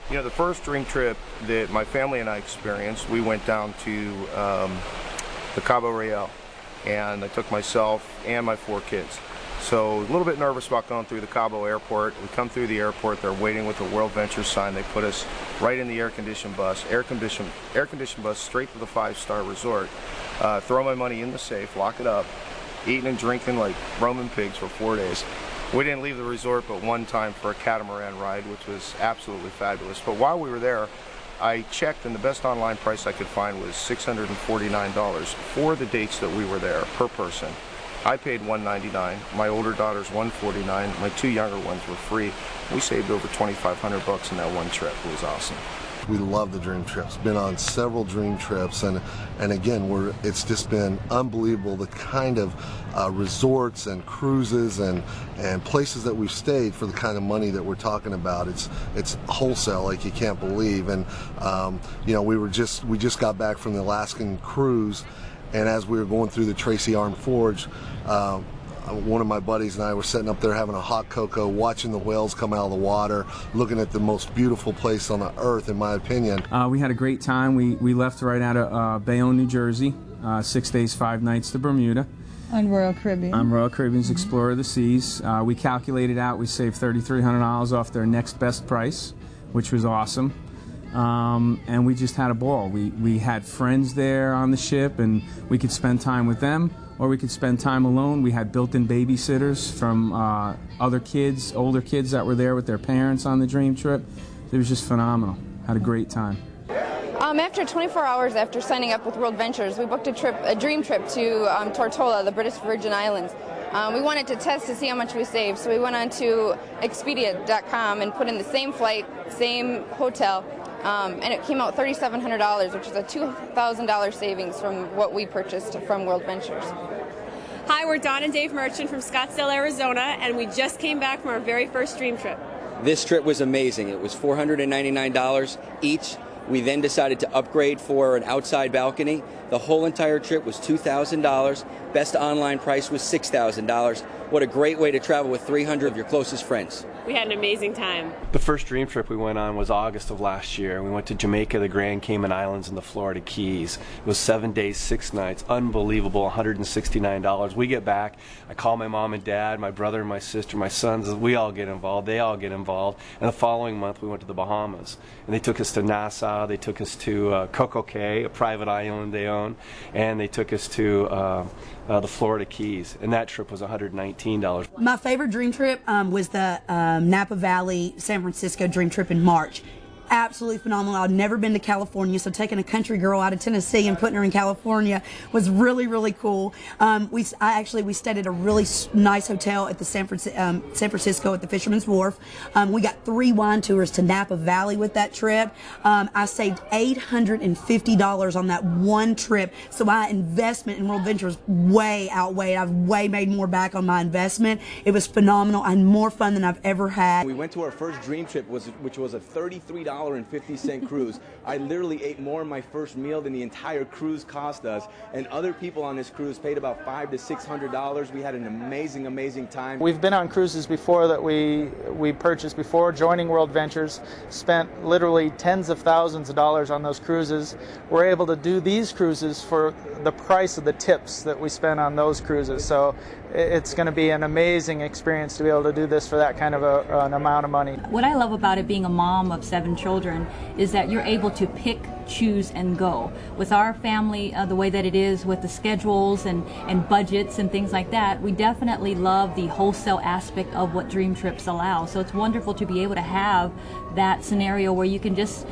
You know, the first dream trip that my family and I experienced, we went down to the Cabo Real, and I took myself and my 4 kids. So a little bit nervous about going through the Cabo airport. We come through the airport, they're waiting with the World Ventures sign. They put us right in the air-conditioned bus, air-conditioned bus straight to the 5-star resort. Throw my money in the safe, lock it up, eating and drinking like Roman pigs for 4 days. We didn't leave the resort but one time for a catamaran ride, which was absolutely fabulous. But while we were there, I checked, and the best online price I could find was $649 for the dates that we were there per person. I paid $199, my older daughter's $149, my 2 younger ones were free. We saved over $2,500 in that one trip. It was awesome. We love the Dream Trips. Been on several Dream Trips, and again, it's just been unbelievable the kind of resorts and cruises and places that we've stayed for the kind of money that we're talking about. It's wholesale like you can't believe. And you know, we just got back from the Alaskan cruise, and as we were going through the Tracy Arm Forge, one of my buddies and I were sitting up there having a hot cocoa, watching the whales come out of the water, looking at the most beautiful place on the earth, in my opinion. We had a great time. We left right out of Bayonne, New Jersey, 6 days, 5 nights to Bermuda. On Royal Caribbean. On Royal Caribbean's Explorer of the Seas. We calculated out we saved $3,300 off their next best price, which was awesome. And we just had a ball. We had friends there on the ship, and we could spend time with them, or we could spend time alone. We had built-in babysitters from other kids, older kids that were there with their parents on the dream trip. It was just phenomenal. Had a great time. After 24 hours after signing up with World Ventures, we booked a dream trip to Tortola, the British Virgin Islands. We wanted to test to see how much we saved, so we went on to Expedia.com and put in the same flight, same hotel, and it came out $3,700, which is a $2,000 savings from what we purchased from World Ventures. Hi, we're Don and Dave Merchant from Scottsdale, Arizona, and we just came back from our very first dream trip. This trip was amazing. It was $499 each. We then decided to upgrade for an outside balcony. The whole entire trip was $2,000. Best online price was $6,000. What a great way to travel with 300 of your closest friends. We had an amazing time. The first dream trip we went on was August of last year. We went to Jamaica, the Grand Cayman Islands, and the Florida Keys. It was 7 days, 6 nights, unbelievable, $169. We get back, I call my mom and dad, my brother and my sister, my sons, we all get involved, they all get involved. And the following month we went to the Bahamas. And they took us to Nassau, they took us to Coco Cay, a private island they own, and they took us to the Florida Keys, and that trip was $119. My favorite dream trip was the Napa Valley, San Francisco dream trip in March. Absolutely phenomenal. I'd never been to California, so taking a country girl out of Tennessee and putting her in California was really, really cool. We stayed at a really nice hotel at the San Francisco at the Fisherman's Wharf. We got 3 wine tours to Napa Valley with that trip. I saved $850 on that one trip, so my investment in World Ventures way outweighed. I've way made more back on my investment. It was phenomenal and more fun than I've ever had. We went to our first dream trip, which was a $33.50 cruise. I literally ate more in my first meal than the entire cruise cost us, and other people on this cruise paid about $500 to $600. We had an amazing, amazing time. We've been on cruises before that we purchased before joining World Ventures, spent literally tens of thousands of dollars on those cruises. We're able to do these cruises for the price of the tips that we spent on those cruises. So it's going to be an amazing experience to be able to do this for that kind of an amount of money. What I love about it, being a mom of 7 children, is that you're able to pick, choose, and go. With our family, the way that it is with the schedules and budgets and things like that, we definitely love the wholesale aspect of what Dream Trips allow. So it's wonderful to be able to have that scenario where you can just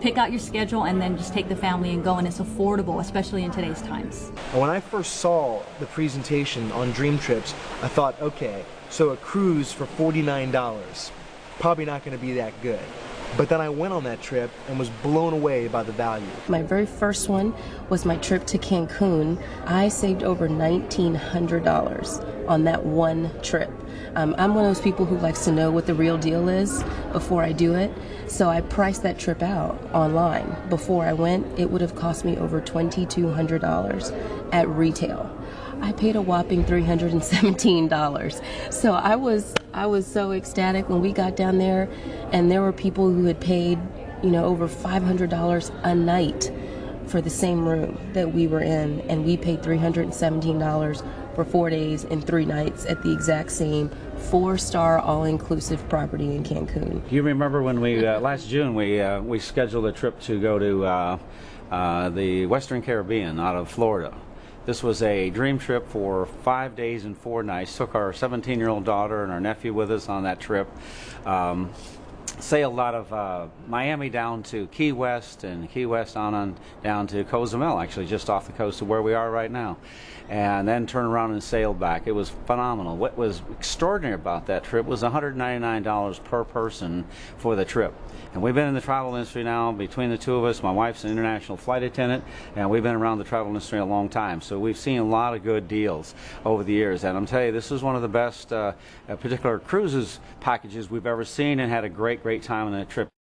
pick out your schedule and then just take the family and go, and it's affordable, especially in today's times. When I first saw the presentation on Dream Trips, I thought, okay, so a cruise for $49, probably not going to be that good. But then I went on that trip and was blown away by the value. My very first one was my trip to Cancun. I saved over $1,900 on that one trip. I'm one of those people who likes to know what the real deal is before I do it. So I priced that trip out online. Before I went, it would have cost me over $2,200 at retail. I paid a whopping $317. So I was I was so ecstatic when we got down there, and there were people who had paid, over $500 a night for the same room that we were in, and we paid $317 for 4 days and 3 nights at the exact same 4-star all-inclusive property in Cancun. You remember when we last June we scheduled a trip to go to the Western Caribbean out of Florida. This was a dream trip for 5 days and 4 nights. Took our 17-year-old daughter and our nephew with us on that trip. Sailed out of Miami down to Key West, and Key West down to Cozumel, actually just off the coast of where we are right now, and then turned around and sailed back. It was phenomenal. What was extraordinary about that trip was $199 per person for the trip. And we've been in the travel industry now, between the two of us. My wife's an international flight attendant, and we've been around the travel industry a long time. So we've seen a lot of good deals over the years. And I'm telling you, this is one of the best particular cruises packages we've ever seen, and had a great time on that trip.